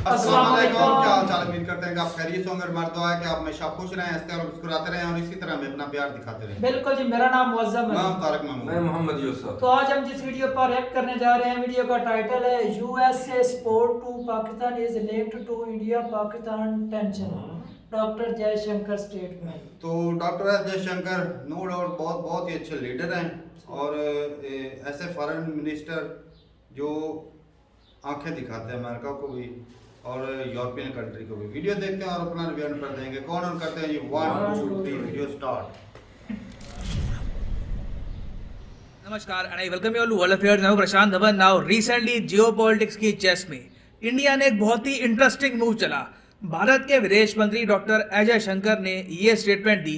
अस्सलाम वालेकुम, क्या हाल चाल। उम्मीद करते हैं कि आप खैरियत से होंगे। हमारी दुआ है कि आप हमेशा खुश रहें, हंसते और मुस्कुराते रहें और इसी तरह हमें अपना प्यार दिखाते रहें। बिल्कुल जी, मेरा नाम मुअज्जम है। नाम तारक महमूद। मैं मोहम्मद यूसुफ। तो आज हम जिस वीडियो पर रिएक्ट करने जा रहे हैं, वीडियो का टाइटल है USA support to Pakistan is linked to India Pakistan tension, doctor Jaishankar statement. तो doctor S Jaishankar no doubt बहुत ही अच्छे लीडर हैं और ऐसे फॉरेन मिनिस्टर जो आंखें दिखाते हैं अमेरिका को भी और यूरोपियन कंट्री को भी। वीडियो देखते हैं और अपना रिव्यू कर देंगे। कौन ऑन करते हैं ये 1 2 3 वीडियो स्टार्ट। नमस्कार and I welcome you all to World Affairs। मैं हूं प्रशांत धवन। नाउ रिसेंटली जियोपॉलिटिक्स की चेस में इंडिया ने एक बहुत ही इंटरेस्टिंग मूव चला। भारत के विदेश मंत्री डॉक्टर एस जयशंकर ने ये स्टेटमेंट दी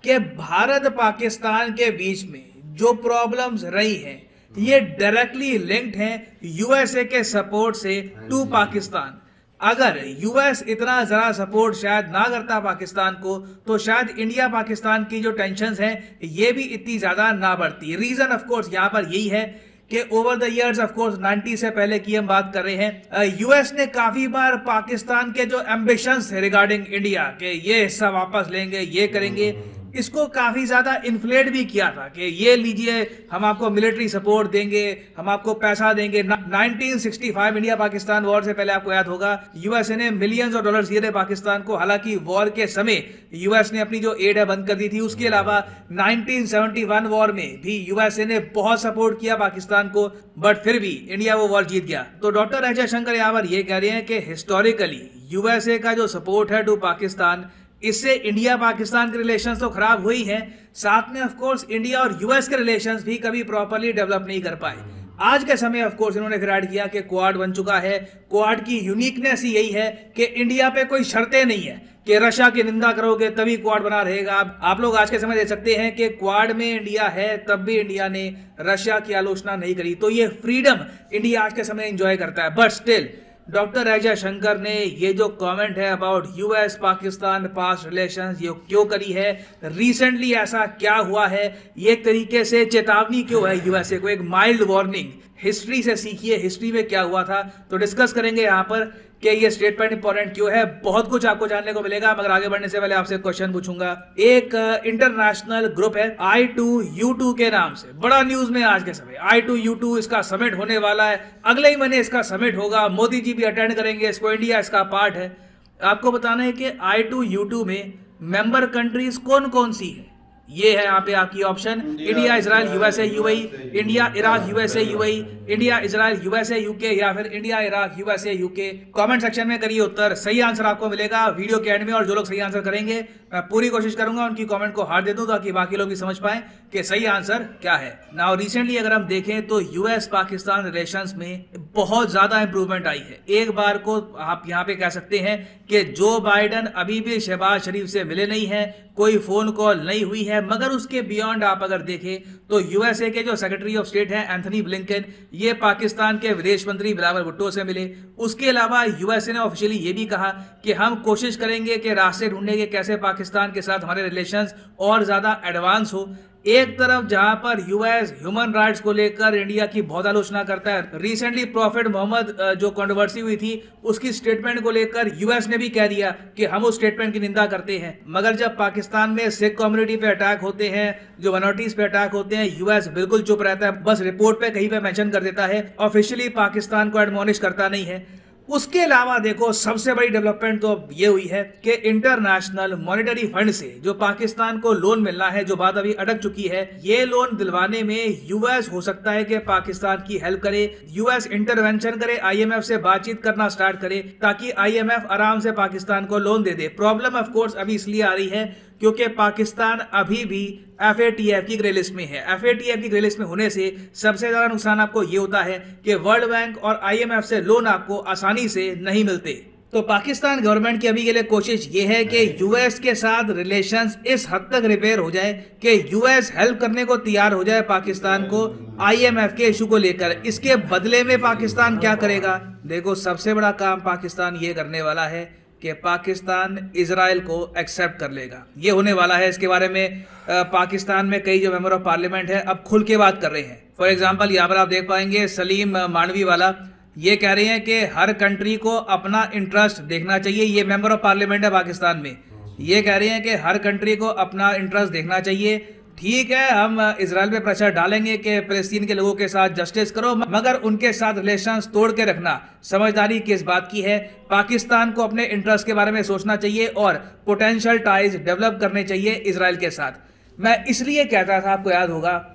कि भारत पाकिस्तान के बीच में जो प्रॉब्लम्स रही हैं ये डायरेक्टली लिंक्ड हैं यूएसए के सपोर्ट से टू पाकिस्तान। अगर यूएस इतना ज़रा सपोर्ट शायद ना करता पाकिस्तान को तो शायद इंडिया पाकिस्तान की जो टेंशन्स हैं ये भी इतनी ज़्यादा ना बढ़ती। रीज़न ऑफ कोर्स यहाँ पर यही है कि over the years of course 90 से पहले की हम बात कर रहे हैं, यूएस ने काफ़ी बार पाकिस्तान के जो एम्बिशंस थे रिगार्डिंग इंडिया के ये हिस्सा वापस लेंगे, ये करेंगे, इसको काफ़ी ज़्यादा इन्फ्लेट भी किया था कि ये लीजिए हम आपको मिलिट्री सपोर्ट देंगे, हम आपको पैसा देंगे। 1965 इंडिया पाकिस्तान वॉर से पहले आपको याद होगा यूएसए ने मिलियंस ऑफ डॉलर्स दिए थे पाकिस्तान को। हालांकि वॉर के समय यूएस ने अपनी जो एड है बंद कर दी थी। उसके अलावा 1971 वॉर में भी यूएसए ने बहुत सपोर्ट किया पाकिस्तान को, बट फिर भी इंडिया वो वॉर जीत गया। तो डॉक्टर एस जयशंकर यहाँ पर ये कह रहे हैं कि हिस्टोरिकली यूएसए का जो सपोर्ट है टू पाकिस्तान, इससे इंडिया पाकिस्तान के रिलेशंस तो खराब हुई हैं, साथ में ऑफ कोर्स इंडिया और यूएस के रिलेशंस भी कभी प्रॉपर्ली डेवलप नहीं कर पाए। आज के समय ऑफ कोर्स इन्होंने फिर ऐड किया कि क्वाड बन चुका है। क्वाड की यूनिकनेस ही यही है कि इंडिया पे कोई शर्तें नहीं है कि रशिया की निंदा करोगे तभी क्वाड बना रहेगा। आप लोग आज के समय देख सकते हैं कि क्वाड में इंडिया है तब भी इंडिया ने रशिया की आलोचना नहीं करी। तो ये फ्रीडम इंडिया आज के समय एंजॉय करता है। But still doctor S Jaishankar ने ये जो कमेंट है about US Pakistan past relations ये क्यों करी है, रिसेंटली ऐसा क्या हुआ है, ये एक तरीके से चेतावनी क्यों है यूएसए को, एक माइल्ड वार्निंग। हिस्ट्री से सीखिए, हिस्ट्री में क्या हुआ था, तो डिस्कस करेंगे यहाँ पर कि ये स्टेटमेंट इंपॉर्टेंट क्यों है। बहुत कुछ आपको जानने को मिलेगा, मगर आगे बढ़ने से पहले आपसे क्वेश्चन पूछूंगा। एक इंटरनेशनल ग्रुप है I2U2 के नाम से, बड़ा न्यूज में आज के समय। I2U2 इसका समिट होने वाला है, अगले ही महीने इसका समिट होगा, मोदी जी भी अटेंड करेंगे इसको, इंडिया इसका पार्ट है। आपको बताना है कि I2U2 में मेंबर कंट्रीज कौन कौन सी है। ये है यहाँ पे आपकी option, India Israel USA UAE, India Iraq USA UAE, India Israel USA UK, या फिर India Iraq USA UK. Comment section में करिए उत्तर, सही आंसर आपको मिलेगा वीडियो के एंड में। और जो लोग सही आंसर करेंगे मैं पूरी कोशिश करूंगा उनकी कमेंट को हार दे दूं ताकि बाकी लोग भी समझ पाएं कि सही आंसर क्या है। नाउ रिसेंटली अगर हम देखें तो यूएस पाकिस्तान रिलेशंस में बहुत ज्यादा इंप्रूवमेंट आई है। एक बार को आप यहाँ पे कह सकते हैं कि जो बाइडन अभी भी शहबाज शरीफ से मिले नहीं है, कोई फोन कॉल नहीं हुई है, मगर उसके बियॉन्ड आप अगर देखें तो यूएसए के जो सेक्रेटरी ऑफ स्टेट हैं एंथनी ब्लिंकन, ये पाकिस्तान के विदेश मंत्री बिलावल भुट्टो से मिले। उसके अलावा यूएसए ने ऑफिशियली ये भी कहा कि हम कोशिश करेंगे कि रास्ते ढूंढेंगे कैसे पाकिस्तान के साथ हमारे रिलेशंस और ज्यादा एडवांस हो। एक तरफ जहां पर यूएस ह्यूमन राइट्स को लेकर इंडिया की बहुत आलोचना करता है, रिसेंटली प्रॉफिट मोहम्मद जो कंट्रोवर्सी हुई थी उसकी स्टेटमेंट को लेकर यूएस ने भी कह दिया कि हम उस स्टेटमेंट की निंदा करते हैं। मगर जब पाकिस्तान में सिख कम्युनिटी पे अटैक होते हैं, जो माइनॉरिटीज पे अटैक होते हैं, यूएस बिल्कुल चुप रहता है, बस रिपोर्ट पे कहीं पे मेंशन कर देता है, ऑफिशियली पाकिस्तान को एडमोनिश करता नहीं है। उसके अलावा देखो सबसे बड़ी डेवलपमेंट तो ये हुई है कि इंटरनेशनल मॉनेटरी फंड से जो पाकिस्तान को लोन मिलना है, जो बात अभी अटक चुकी है, ये लोन दिलवाने में यूएस हो सकता है कि पाकिस्तान की हेल्प करे, यूएस इंटरवेंशन करे, आईएमएफ से बातचीत करना स्टार्ट करे ताकि आईएमएफ आराम से पाकिस्तान को loan they they. Problem of course अभी इसलिए आ रही है क्योंकि पाकिस्तान अभी भी FATF की ग्रे लिस्ट में है। FATF की ग्रे लिस्ट में होने से सबसे ज्यादा नुकसान आपको ये होता है कि वर्ल्ड बैंक और IMF से लोन आपको आसानी से नहीं मिलते। तो पाकिस्तान गवर्नमेंट की अभी के लिए कोशिश ये है कि यूएस के साथ रिलेशंस इस हद तक रिपेयर हो जाए कि यूएस हेल्प करने को तैयार हो जाए पाकिस्तान को IMF के इशू को लेकर। इसके बदले में पाकिस्तान क्या करेगा? देखो सबसे बड़ा काम पाकिस्तान ये करने वाला है कि पाकिस्तान इजराइल को एक्सेप्ट कर लेगा, ये होने वाला है। इसके बारे में पाकिस्तान में कई जो मेंबर ऑफ पार्लियामेंट है अब खुल के बात कर रहे हैं। फॉर एग्जांपल यहाँ पर आप देख पाएंगे सलीम मानवी वाला, ये कह रहे हैं कि हर कंट्री को अपना इंटरेस्ट देखना चाहिए। ये मेंबर ऑफ पार्लियामेंट है पाकिस्तान में, ये कह रहे हैं कि हर कंट्री को अपना इंटरेस्ट देखना चाहिए। ठीक है, हम इजराइल पे प्रेशर डालेंगे कि फिलिस्तीन के लोगों के साथ जस्टिस करो, मगर उनके साथ रिलेशंस तोड़ के रखना समझदारी किस बात की है। पाकिस्तान को अपने इंटरेस्ट के बारे में सोचना चाहिए और पोटेंशियल टाइज डेवलप करने चाहिए इजराइल के साथ। मैं इसलिए कहता था, आपको याद होगा,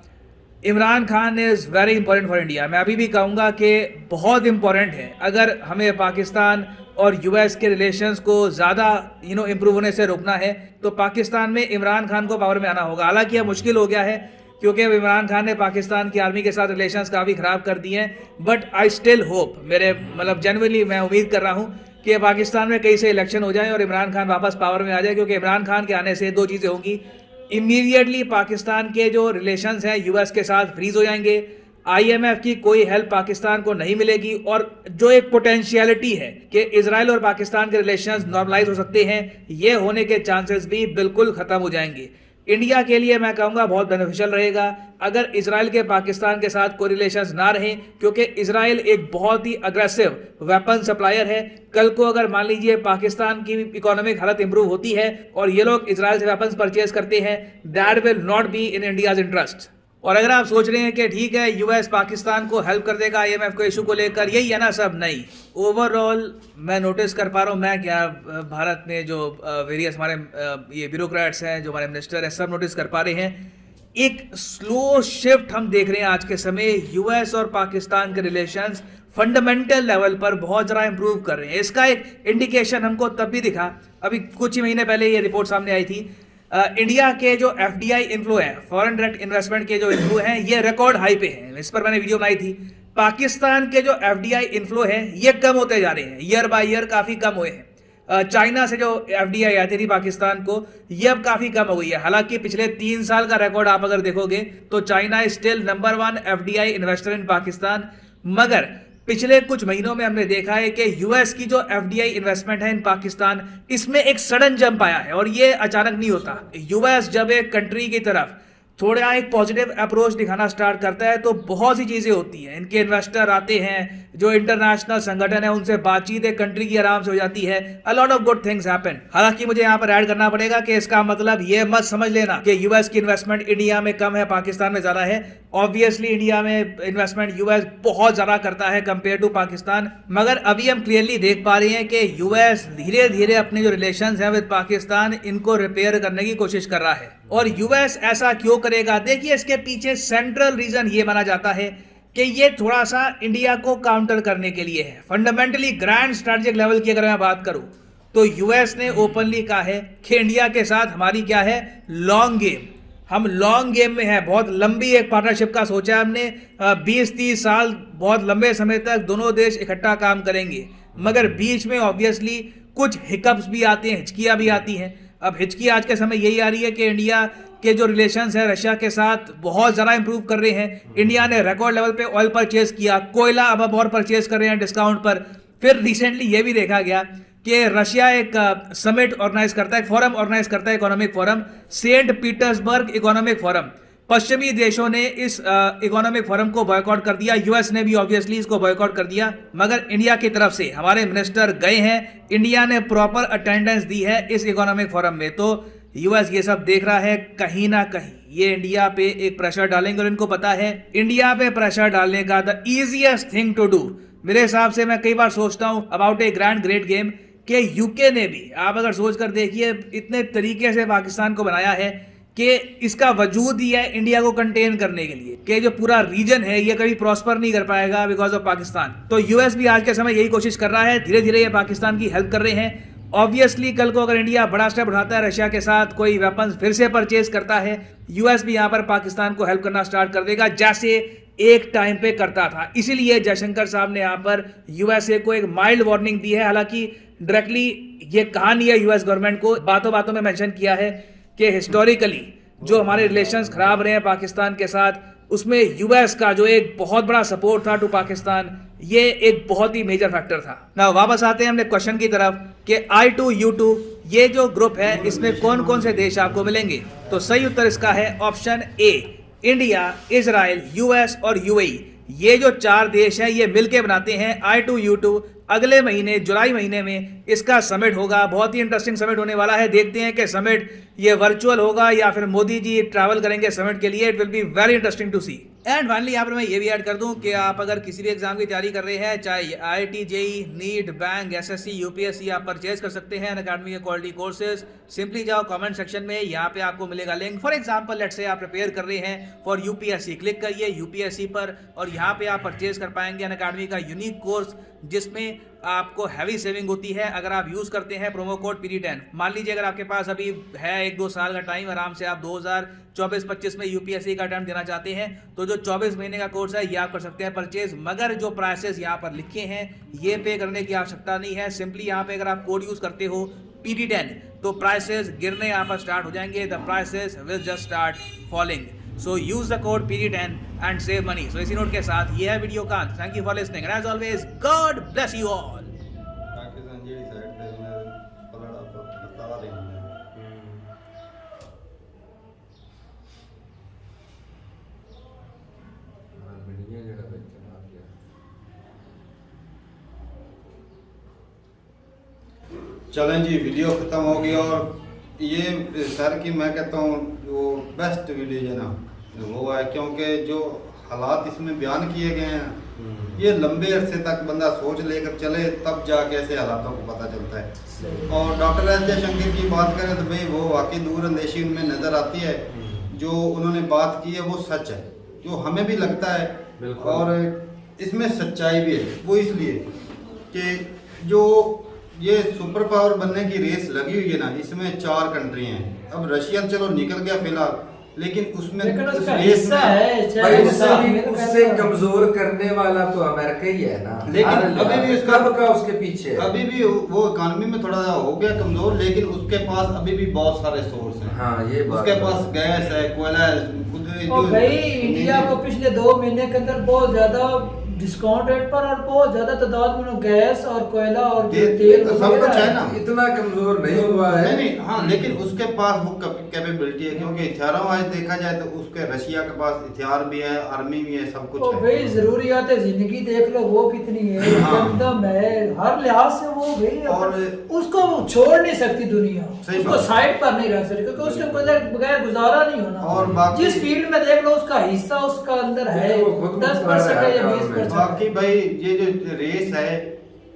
Imran Khan is very important for India. मैं अभी भी कहूँगा कि बहुत इंपॉर्टेंट है। अगर हमें पाकिस्तान और यूएस के रिलेशंस को ज़्यादा इम्प्रूव होने से रोकना है तो पाकिस्तान में इमरान खान को पावर में आना होगा। हालांकि यह मुश्किल हो गया है क्योंकि अब इमरान खान ने पाकिस्तान की आर्मी के साथ रिलेशंस काफ़ी ख़राब कर दिए हैं, बट आई स्टिल होप, मेरे जेन्युइनली मैं उम्मीद कर रहा हूँ कि पाकिस्तान में कहीं से इलेक्शन हो जाए और इमरान खान वापस पावर में आ जाए, क्योंकि इमरान खान के आने से दो चीज़ें होंगी। इमीडिएटली पाकिस्तान के जो रिलेशंस हैं यूएस के साथ फ्रीज हो जाएंगे, आईएमएफ की कोई हेल्प पाकिस्तान को नहीं मिलेगी, और जो एक पोटेंशियलिटी है कि इजराइल और पाकिस्तान के रिलेशंस नॉर्मलाइज हो सकते हैं, ये होने के चांसेस भी बिल्कुल ख़त्म हो जाएंगे। इंडिया के लिए मैं कहूँगा बहुत बेनिफिशियल रहेगा अगर इजराइल के पाकिस्तान के साथ कोई रिलेशंस ना रहें, क्योंकि इजराइल एक बहुत ही अग्रेसिव वेपन सप्लायर है। कल को अगर मान लीजिए पाकिस्तान की इकोनॉमिक हालत इंप्रूव होती है और ये लोग इजराइल से वेपन्स परचेज करते हैं, that will not be in India's interest. और अगर आप सोच रहे हैं कि ठीक है यूएस पाकिस्तान को हेल्प कर देगा आईएमएफ को इशू को लेकर, यही है ना सब, नहीं। ओवरऑल मैं नोटिस कर पा रहा हूँ, मैं क्या भारत में जो वेरियस हमारे ये ब्यूरोक्रेट्स हैं, जो हमारे मिनिस्टर हैं, सब नोटिस कर पा रहे हैं एक स्लो शिफ्ट हम देख रहे हैं आज के समय। यूएस और पाकिस्तान के रिलेशंस फंडामेंटल लेवल पर बहुत ज़रा इंप्रूव कर रहे हैं। इसका एक इंडिकेशन हमको तब भी दिखा, अभी कुछ ही महीने पहले ये रिपोर्ट सामने आई थी। इंडिया के जो एफडीआई इन्फ्लो है, फॉरेन डायरेक्ट इन्वेस्टमेंट के जो इन्फ्लो हैं, ये रिकॉर्ड हाई पे हैं। इस पर मैंने वीडियो बनाई थी। पाकिस्तान के जो एफडीआई इन्फ्लो है ये कम होते जा रहे हैं, ईयर बाय ईयर काफ़ी कम हुए हैं। चाइना से जो एफडीआई आती थी पाकिस्तान को, ये अब काफ़ी कम हो गई है। हालांकि पिछले 3 साल का रिकॉर्ड आप अगर देखोगे तो China is still number 1 FDI investor in Pakistan, मगर पिछले कुछ महीनों में हमने देखा है कि यूएस की जो एफडीआई इन्वेस्टमेंट है इन पाकिस्तान, इसमें एक सडन जंप आया है और ये अचानक नहीं होता। यूएस जब एक कंट्री की तरफ थोड़ा एक पॉजिटिव अप्रोच दिखाना स्टार्ट करता है तो बहुत सी चीज़ें होती हैं। इनके इन्वेस्टर आते हैं, जो इंटरनेशनल संगठन है उनसे बातचीत एक कंट्री की आराम से हो जाती है, a lot of good things happen. हालांकि मुझे यहाँ पर ऐड करना पड़ेगा कि इसका मतलब ये मत समझ लेना कि यूएस की इन्वेस्टमेंट इंडिया में कम है, पाकिस्तान में ज़्यादा है। ऑब्वियसली इंडिया में इन्वेस्टमेंट यूएस बहुत ज़्यादा करता है कंपेयर टू पाकिस्तान, मगर अभी हम क्लियरली देख पा रहे हैं कि यूएस धीरे धीरे अपने जो रिलेशंस हैं विद पाकिस्तान, इनको रिपेयर करने की कोशिश कर रहा है। और यूएस ऐसा क्यों करेगा? देखिए, इसके पीछे सेंट्रल रीजन ये माना जाता है कि ये थोड़ा सा इंडिया को काउंटर करने के लिए है। फंडामेंटली ग्रैंड स्ट्रेटेजिक लेवल की अगर मैं बात करूं तो यूएस ने ओपनली कहा है कि इंडिया के साथ हमारी क्या है, लॉन्ग गेम। हम लॉन्ग गेम में है, बहुत लंबी एक पार्टनरशिप का सोचा है हमने। 20-30 साल, बहुत लंबे समय तक दोनों देश इकट्ठा काम करेंगे, मगर बीच में ऑब्वियसली कुछ हिकअप्स भी आते हैं, हिचकियाँ भी आती हैं। अब हिचकी आज के समय यही आ रही है कि इंडिया के जो रिलेशंस है रशिया के साथ बहुत ज़्यादा इंप्रूव कर रहे हैं। इंडिया ने रिकॉर्ड लेवल पे ऑयल परचेज किया, कोयला अब और परचेज कर रहे हैं डिस्काउंट पर। फिर रिसेंटली ये भी देखा गया कि रशिया एक समिट ऑर्गेनाइज करता है, एक फोरम ऑर्गेनाइज करता है, economic forum, Saint Petersburg economic forum. पश्चिमी देशों ने इस इकोनॉमिक फोरम को बॉयकॉट कर दिया, यूएस ने भी ऑब्वियसली इसको बॉयकॉट कर दिया, मगर इंडिया की तरफ से हमारे मिनिस्टर गए हैं, इंडिया ने प्रॉपर अटेंडेंस दी है इस इकोनॉमिक फोरम में। तो यूएस ये सब देख रहा है, कहीं ना कहीं ये इंडिया पे एक प्रेशर डालेंगे और इनको पता है इंडिया पे प्रेशर डालने का the easiest thing to do, मेरे हिसाब से, मैं कई बार सोचता हूँ about a grand great game, कि यूके ने भी, आप अगर सोच कर देखिए, इतने तरीके से पाकिस्तान को बनाया है कि इसका वजूद ही है इंडिया को कंटेन करने के लिए, कि जो पूरा रीजन है ये कभी प्रॉस्पर नहीं कर पाएगा बिकॉज ऑफ पाकिस्तान। तो यूएस भी आज के समय यही कोशिश कर रहा है, धीरे धीरे ये पाकिस्तान की हेल्प कर रहे हैं। ऑब्वियसली कल को अगर इंडिया बड़ा स्टेप उठाता है, रशिया के साथ कोई वेपन्स फिर से परचेज करता है, यूएस भी यहाँ पर पाकिस्तान को हेल्प करना स्टार्ट कर देगा, जैसे एक टाइम पे करता था। इसीलिए जयशंकर साहब ने यहाँ पर यूएसए को एक माइल्ड वार्निंग दी है। हालांकि डायरेक्टली ये कहा नहीं है यूएस गवर्नमेंट को, बातों बातों में मेंशन किया है कि हिस्टोरिकली जो हमारे रिलेशंस खराब रहे हैं पाकिस्तान के साथ, उसमें यूएस का जो एक बहुत बड़ा सपोर्ट था टू पाकिस्तान, ये एक बहुत ही मेजर फैक्टर था। ना वापस आते हैं हमने क्वेश्चन की तरफ कि I2U2 ये जो ग्रुप है इसमें कौन कौन से देश आपको मिलेंगे? तो सही उत्तर इसका है option A, India, Israel, US और यूएई। ये जो 4 देश हैं ये मिलके बनाते हैं I2U2। अगले महीने जुलाई महीने में इसका समिट होगा, बहुत ही इंटरेस्टिंग समिट होने वाला है। देखते हैं कि समिट ये वर्चुअल होगा या फिर मोदी जी ट्रैवल करेंगे समिट के लिए। It will be very interesting to see. And finally यहाँ पर मैं ये भी ऐड कर दूं कि आप अगर किसी भी एग्जाम की तैयारी कर रहे हैं, चाहे IIT, JEE, NEET, bank, SSC, UPSC, आप परचेज कर सकते हैं अनअकैडमी के क्वालिटी कोर्सेज। सिंपली जाओ कमेंट सेक्शन में, यहाँ पे आपको मिलेगा link. For example let's say आप प्रिपेयर कर रहे हैं फॉर UPSC, क्लिक करिए UPSC पर और यहाँ पे आप परचेज कर पाएंगे अनअकैडमी का यूनिक कोर्स जिसमें आपको हैवी सेविंग होती है अगर आप यूज करते हैं प्रोमो कोड PD10। मान लीजिए अगर आपके पास अभी है 1-2 साल का टाइम, आराम से आप 2024-25 में UPSC का अटेम्प्ट देना चाहते हैं तो जो 24 महीने का कोर्स है ये आप कर सकते हैं परचेज। मगर जो प्राइसेस यहाँ पर लिखे हैं ये पे करने की आवश्यकता नहीं है। सिंपली यहाँ पे अगर आप कोड यूज करते हो PD10 तो प्राइसेस गिरने यहाँ पर स्टार्ट हो जाएंगे। The prices will just start falling. So use the code PD10 and save money. So इसी नोट के साथ ये है वीडियो का। Thank you for listening and as always God bless you all. Pakistan जी साइड पे मैं पलड़ा बता रही हूं। चलें जी, वीडियो ख़त्म हो गई और ये सर की मैं कहता हूँ जो बेस्ट वीडियो है ना वो है, क्योंकि जो हालात इसमें बयान किए गए हैं ये लंबे अरसे तक बंदा सोच लेकर चले तब जाके ऐसे हालातों को पता चलता है। और डॉक्टर एस जयशंकर की बात करें तो भाई वो वाकई दूरअंदेशी उनमें नज़र आती है। जो उन्होंने बात की है वो सच है, जो हमें भी लगता है और इसमें सच्चाई भी है। वो इसलिए कि जो ये सुपर पावर बनने की रेस लगी हुई है ना, इसमें 4 कंट्री हैं। अब रशिया चलो निकल गया फिलहाल, लेकिन उसमें उस रेस में भाई उससे कमजोर करने वाला तो अमेरिका ही है ना। लेकिन अभी भी उसका उसके पीछे अभी भी वो इकोनॉमी में थोड़ा हो गया कमजोर, लेकिन उसके पास अभी भी बहुत सारे सोर्स हैं। हाँ ये बात उसके पास गैस है, कोयला है। और भाई इंडिया को पिछले 2 महीने के अंदर बहुत ज्यादा डिस्काउंट रेट पर और बहुत ज्यादा तादाद में गैस और कोयला और तेल सब कुछ है ना। इतना कमजोर नहीं हुआ है। नहीं हाँ, लेकिन उसके पास वो कैपेबिलिटी है, क्योंकि हथियारों वाइज देखा जाए तो उसके रशिया के पास हथियार भी है, आर्मी भी है, सब कुछ है। भाई जरूरियात जिंदगी देख लो वो कितनी है, एकदम है हर लिहाज से वो भाई। और उसको छोड़ नहीं सकती दुनिया, उसको साइड पर नहीं रख सकती क्योंकि उसके बगैर गुजारा नहीं होना। और जिस फील्ड में देख लो उसका हिस्सा उसका अंदर है 10% या 20%। बाकी भाई ये जो रेस है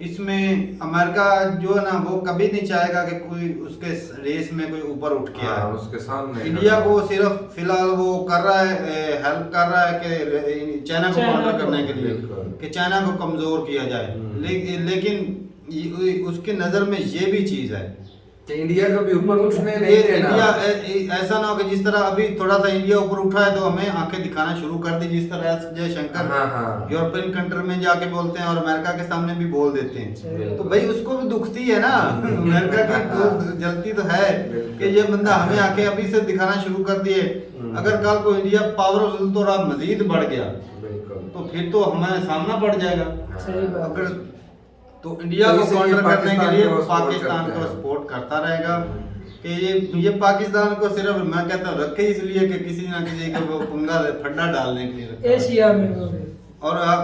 इसमें अमेरिका जो है ना वो कभी नहीं चाहेगा कि कोई उसके रेस में कोई ऊपर उठ के आए। उसके सामने इंडिया को सिर्फ फिलहाल वो कर रहा है, हेल्प कर रहा है कि चाइना को काउंटर करने के लिए कि चाइना को कमजोर किया जाए। लेकिन उसकी नजर में ये भी चीज है कि इंडिया को भी ऊपर उठने नहीं देना। इंडिया ऐसा ना हो कि जिस तरह अभी थोड़ा सा इंडिया ऊपर उठा है तो हमें आंखें दिखाना शुरू कर दी, जिस तरह जयशंकर यूरोपियन कंट्री में जाके बोलते हैं और अमेरिका के सामने भी बोल देते हैं। तो भाई उसको भी दुखती है ना अमेरिका की जलती तो है कि ये बंदा हमें आके अभी से दिखाना शुरू कर दिए। अगर कल को इंडिया पावरफुल तो रहा मजीद बढ़ गया तो फिर तो हमें सामना पड़ जाएगा। अगर तो इंडिया को काउंटर करने के लिए पाकिस्तान को सपोर्ट करता रहेगा कि ये पाकिस्तान को सिर्फ मैं कहता हूँ रखे इसलिए कि किसी ना किसी को पंगा फड्डा डालने के लिए एशिया में। और आप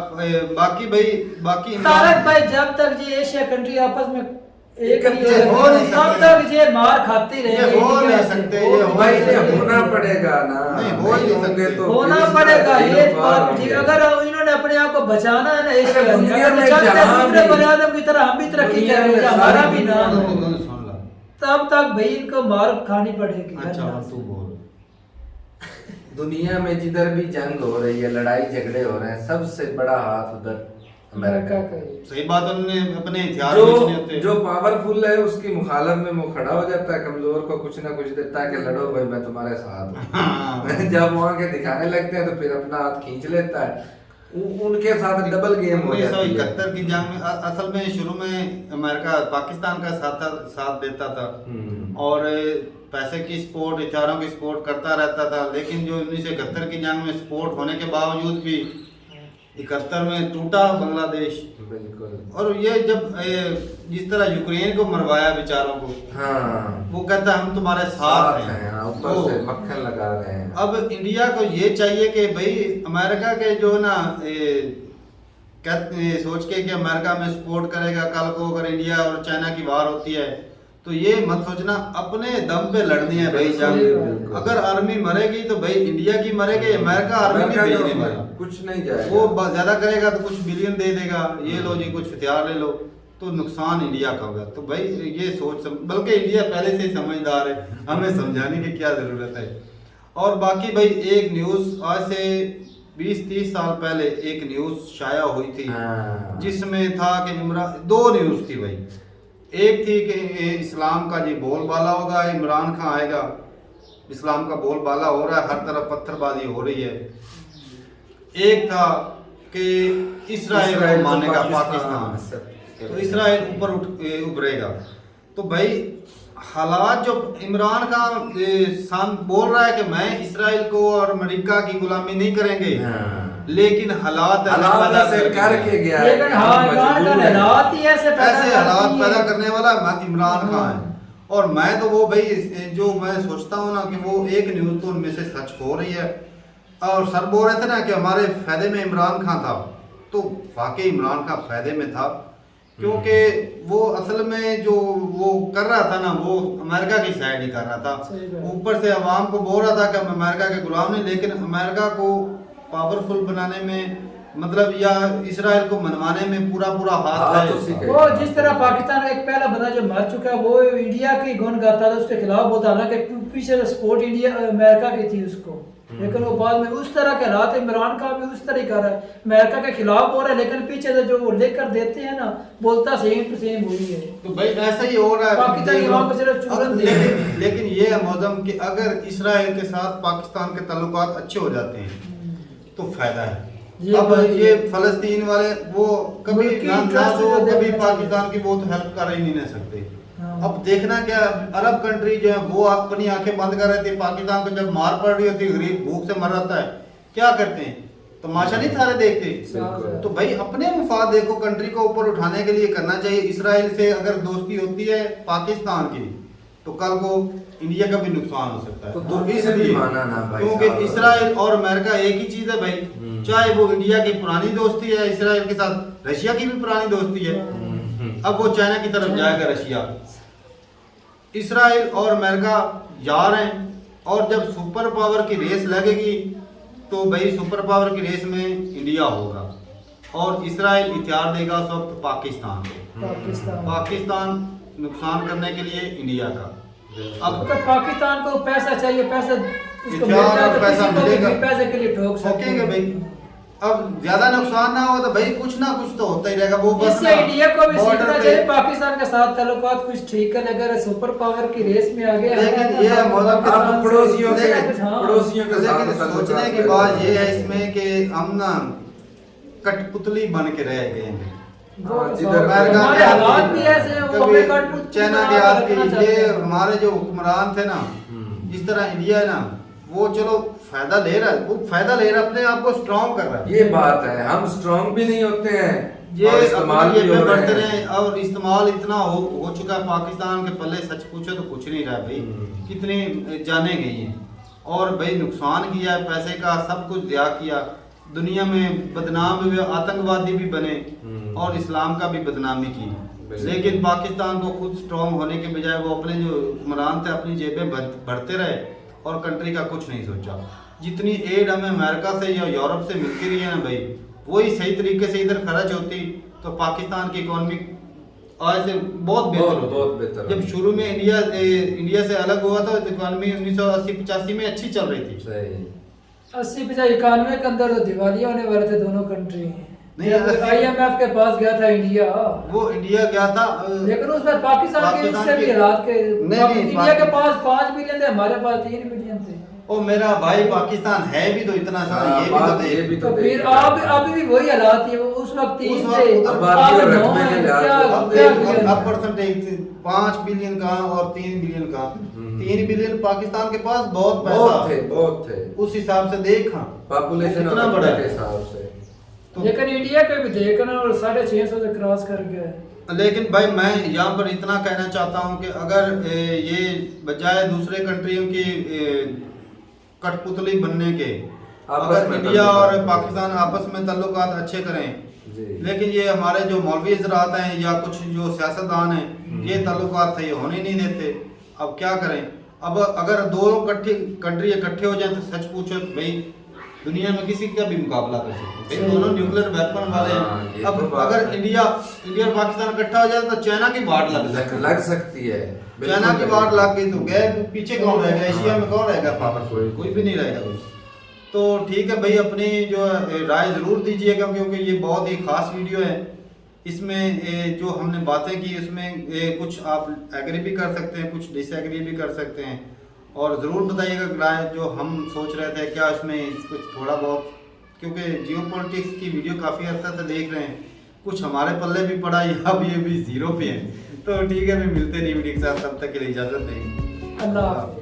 बाकी तारक भाई जब तक ये एशिया कंट्री आपस में एक हो नहीं तब तक ये मार खाती रहेगी। हो नहीं सकते, ये भाई होना पड़ेगा ना। नहीं हो ही नहीं सकते तो होना पड़ेगा ये बात ठीक। अगर इन्होंने अपने आप को बचाना है ना एशिया दूसरे बनियादम की तरह हम भी तरक्की करेंगे, हमारा भी नाम हो, तब तक भाई इनको मार खानी पड़ेगी। अच्छा तू बोल। दुनिया में जिधर भी जंग हो रही है, लड़ाई झगड़े हो रहे हैं, सबसे बड़ा हाथ उधर अमेरिका का। सही बात, उन्होंने अपने हथियार जो पावरफुल है उसकी मुखालफ में वो खड़ा हो जाता है, कमजोर को कुछ ना कुछ देता है कि लड़ो भाई मैं तुम्हारे साथ हूं। जब वहां के दिखाने लगते हैं तो फिर अपना हाथ खींच लेता है। उनके साथ डबल गेम हो जाती है। 1971 की जंग में असल में शुरू में अमेरिका पाकिस्तान का साथ देता था और पैसे की सपोर्ट, हथियारों की सपोर्ट करता रहता था। लेकिन जो 1971 की जंग में सपोर्ट होने के बावजूद भी 71 में टूटा बांग्लादेश। बिल्कुल। और ये जब जिस तरह यूक्रेन को मरवाया बेचारों को, हाँ, वो कहता है हम तुम्हारे साथ हैं, हाँ, ऊपर से मक्खन लगा रहे हैं। अब इंडिया को ये चाहिए कि भाई अमेरिका के जो ना सोच के कि अमेरिका में सपोर्ट करेगा, कल को अगर इंडिया और चाइना की वार होती है तो ये मत सोचना अपने दम पे लड़नी है भाई जंग। अगर आर्मी मरेगी तो भाई इंडिया की मरेगी, अमेरिका आर्मी नहीं भेजने वाला, कुछ नहीं जाएगा। वो ज्यादा करेगा तो कुछ बिलियन दे देगा, ये लो जी कुछ हथियार ले लो, तो नुकसान इंडिया का होगा। तो भाई ये सोच बल्कि इंडिया पहले से ही समझदार है, हमें समझाने की क्या जरूरत है। और बाकी भाई एक न्यूज आज से 20-30 साल पहले एक न्यूज शाया हुई थी, जिसमें था कि दो न्यूज थी भाई। एक थी कि इस्लाम का जी बोलबाला होगा, इमरान खान आएगा, इस्लाम का बोलबाला हो रहा है, हर तरफ पत्थरबाजी हो रही है। एक था कि इसराइल को मानेगा पाकिस्तान, तो इसराइल ऊपर उभरेगा। तो भाई हालात जो इमरान खान बोल रहा है कि मैं इसराइल को और अमेरिका की गुलामी नहीं करेंगे, लेकिन हालात से करके गया, लेकिन हालात ही ऐसे हालात पैदा करने वाला इमरान खान है। और मैं तो वो भाई जो मैं सोचता हूँ ना कि वो एक न्यूज तो उनमें से सच हो रही है। और सर बोल रहे थे ना कि हमारे फायदे में इमरान खान था, तो वाकई इमरान खान फायदे में था, क्योंकि वो असल में जो वो कर रहा था ना वो अमेरिका की साइड ही कर रहा था। ऊपर से अवाम को बोल रहा था कि हम अमेरिका के गुलाम नहीं, लेकिन अमेरिका को पावरफुल बनाने में मतलब या इसराइल को मनवाने में पूरा हाथ है। वो जिस तरह पाकिस्तान का एक पहला बंदा जो मर चुका है वो इंडिया की गुण गाता था, उसके खिलाफ बोलता, हालांकि पीछे सपोर्ट इंडिया अमेरिका की थी उसको, लेकिन वो बाद में उस तरह के हालात इमरान का भी उस तरह कर रहा है, अमेरिका के खिलाफ हो रहा है, लेकिन पीछे से जो वो लेकर देते हैं ना बोलता सेम टू सेम वही है। तो भाई ऐसा ही हो रहा है पाकिस्तान। लेकिन ये है मौजम कि अगर इसराइल के साथ पाकिस्तान के ताल्लुकात अच्छे हो जाते हैं तो फायदा है। अब ये फलस्तीन वाले वो कभी कभी पाकिस्तान की वो तो हेल्प कर ही नहीं सकते। अब देखना क्या, अरब कंट्री जो है वो अपनी आंखें बंद कर रहे थे, पाकिस्तान को जब मार पड़ रही होती है, गरीब भूख से मर रहा है, क्या करते हैं, तमाशा नहीं सारे देखते। तो भाई अपने मुफाद देखो, कंट्री को ऊपर उठाने के लिए करना चाहिए। इसराइल से अगर दोस्ती होती है पाकिस्तान की तो कल को इंडिया का भी नुकसान हो सकता है। तो इसलिए क्योंकि इसराइल और अमेरिका एक ही चीज है भाई, चाहे वो इंडिया की पुरानी दोस्ती है इसराइल के साथ, रशिया की भी पुरानी दोस्ती है, अब वो चाइना की तरफ जाएगा रशिया। इसराइल और अमेरिका यार हैं, और जब सुपर पावर की रेस लगेगी तो भाई सुपर पावर की रेस में इंडिया होगा और इसराइल इख्तियार देगा उस वक्त पाकिस्तान को। पाकिस्तान नुकसान करने के लिए इंडिया का। अब तो पाकिस्तान को पैसा चाहिए, पैसा मिलेगा, पैसे के लिए ठोक सकेंगे भाई। अब ज्यादा नुकसान ना हो तो भाई कुछ ना कुछ तो होता ही रहेगा। वो बस इससे इंडिया को भी सीखना चाहिए पाकिस्तान के साथ ताल्लुकात कुछ ठीक है, अगर सुपर पावर की रेस में आ गया। लेकिन ये पड़ोसियों के साथ सोचने की बात ये है इसमें कि हम ना कठपुतली बन के रह गए हैं। चाइना के हाथ के ये हमारे जो हुक्मरान थे ना, जिस तरह इंडिया है ना वो चलो फायदा ले रहा है, वो फायदा ले रहा है, अपने आप को स्ट्रॉन्ग कर रहा है। ये बात है, हम स्ट्रॉन्ग भी नहीं होते हैं, ये इस्तेमाल भी बढ़ते रहे और इस्तेमाल इतना हो चुका है पाकिस्तान के पल्ले। सच पूछो तो कुछ नहीं रहा भाई, कितनी जाने गई हैं और भाई नुकसान किया, पैसे का सब कुछ दिया किया, दुनिया में बदनाम भी, आतंकवादी भी बने और इस्लाम का भी बदनामी की। लेकिन पाकिस्तान को खुद स्ट्रॉन्ग होने के बजाय वो अपने जो हुक्मरान थे अपनी जेबें भरते रहे और कंट्री का कुछ नहीं सोचा। जितनी एड हमें अमेरिका से या यूरोप से मिलती रही है ना भाई, वही सही तरीके से इधर खर्च होती तो पाकिस्तान की इकोनॉमी आज से बहुत बेहतर। जब शुरू में इंडिया से अलग हुआ था तो इकोनॉमी 1980-85 में अच्छी चल रही थी। 80-91 के अंदर तो दिवालिया होने वाले थे दोनों कंट्री। नहीं, IMF के पास गया था इंडिया, वो इंडिया गया था, लेकिन उसमें पाकिस्तान के इससे भी हालात के इंडिया के पास 5 बिलियन थे, हमारे पास 3 बिलियन थे। ओ मेरा भाई पाकिस्तान है भी तो इतना सारा, ये भी तो फिर अभी भी वही हालात है। उस वक्त 3 थे, अब परसेंटेज 5 बिलियन का और 3 बिलियन का। 3 बिलियन पाकिस्तान के पास बहुत पैसा बहुत थे। उस हिसाब से देखा पॉपुलेशन कितना बड़ा के हिसाब से। तो लेकिन इंडिया के भी देखना और 650 से क्रॉस कर गया है। लेकिन भाई मैं यहाँ पर इतना कहना चाहता हूँ कि अगर ये बजाय दूसरे कंट्रियों की कठपुतली बनने के अगर इंडिया और पाकिस्तान आपस में ताल्लुकात अच्छे करें, लेकिन ये हमारे जो मौलवी हज़रात हैं या कुछ जो सियासतदान हैं ये ताल्लुकात सही होने नहीं देते। अब क्या करें? अब अगर दोनों कंट्री इकट्ठे हो जाएं तो सच पूछो भाई दुनिया में किसी का भी मुकाबला कर सकते हैं, दोनों न्यूक्लियर वेपन वाले हैं। अब अगर इंडिया और पाकिस्तान इकट्ठा हो जाए तो चाइना की वाट लग सकती है। चाइना की वाट लग गई तो गए पीछे कौन रहेगा? एशिया में कौन रहेगा पावरफुल? कोई भी नहीं रहेगा। तो ठीक है भाई, अपनी जो राय ज़रूर दीजिएगा क्योंकि ये बहुत ही ख़ास वीडियो है। इसमें जो हमने बातें की उसमें कुछ आप एग्री भी कर सकते हैं, कुछ डिसएग्री भी कर सकते हैं, और ज़रूर बताइएगा राय जो हम सोच रहे थे क्या इसमें कुछ थोड़ा बहुत, क्योंकि जियोपॉलिटिक्स की वीडियो काफ़ी अर्सा से देख रहे हैं, कुछ हमारे पल्ले भी पड़ा या अब ये भी ज़ीरो पे है। तो ठीक है, भी मिलते नहीं वीडियो के साथ, तब तक के लिए इजाज़त देंगे। अल्लाह हाफ़िज़।